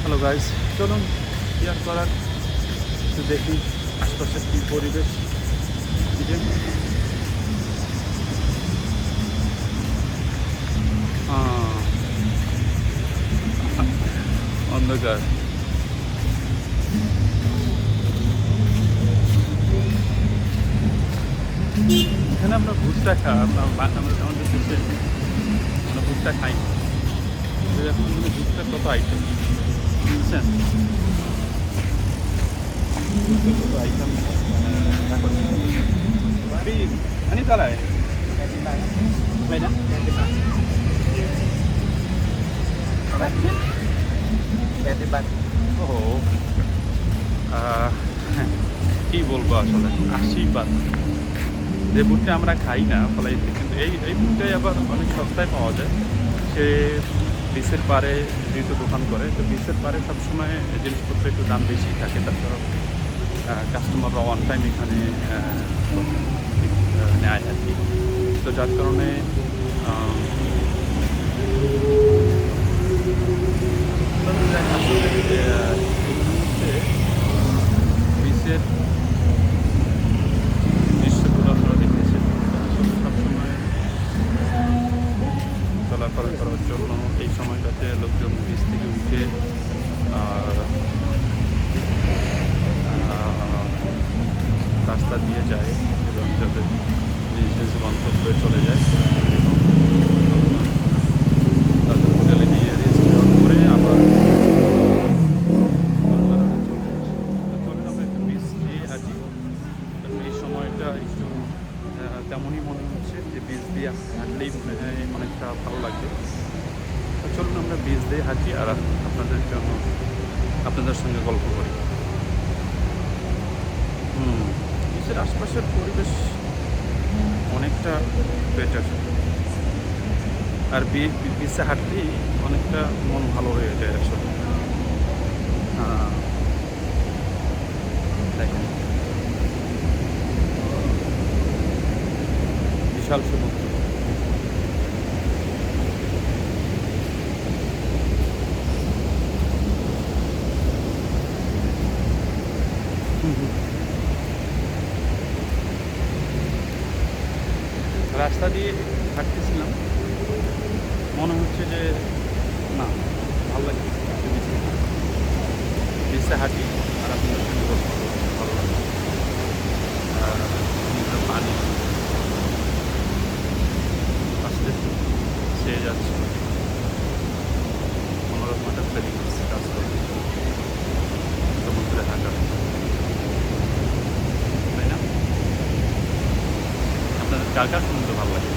Hello guys, চলুন কি আর করার, একটু দেখি আশপাশের কী পরিবেশ। এই যে অন্ধকার, এখানে আমরা ভুট্টা আমাদের দেশে আমরা ভুট্টা খাই না। এখন ভুট্টার কত আইটেম বুঝছেন, কত আইটেম ani তারা কি বলবো আসলে আশীর্বাদ যে ভুট্টা আমরা খাই না ফলাইতে, কিন্তু এই ভুট্টাই আবার অনেক সস্তায় পাওয়া যায়। সে বিচের পাড়ে যেহেতু দোকান করে, তো বিচের পাড়ে সবসময় জিনিসপত্র একটু দাম বেশি থাকে, তাছাড়া কাস্টমাররা ওয়ান টাইম এখানে নেয় আর কি। তো যার কারণে বিচের দৃশ্যগুলো আপনারা দেখেছেন। সবসময় চলাফেরা করার জন্য এই সময়টাতে লোকজন বিচ থেকে উঠে রাস্তা দিয়ে যায় এবং যাদের নিজ গন্তব্যে চলে যায় এবং তাদের হোটেলে নিয়ে রেস্ট করে আবার চলে একটু বিচ দিয়ে হাঁটি। এই সময়টা একটু তেমনই মনে হচ্ছে যে বিচ দিয়ে হাঁটলেই মনে হয় অনেকটা ভালো লাগবে। তো চলুন আমরা বিচ দিয়ে হাঁটি আর আপনাদের সঙ্গে গল্প করি। বিচের আশপাশের পরিবেশ অনেকটা বেটার, আর বিচে হাঁটলেই অনেকটা মন ভালো হয়ে যায় আসলে। দেখেন বিশাল সমুদ্র, রাস্তা দিয়ে হাঁটতেছিলাম, মনে হচ্ছে যে না ভালো লাগে বিচে হাঁটি আর আপনাদের সঙ্গে গল্প করতে ভালো লাগে। সমুদ্রের পানি আস্তে ছেয়ে যাচ্ছে, অন্যরকম একটা ফিলিংস কাজ করে সমুদ্রে হাঁটার, তাই না? আপনাদের কার কার সমুদ্র ভালো লাগে?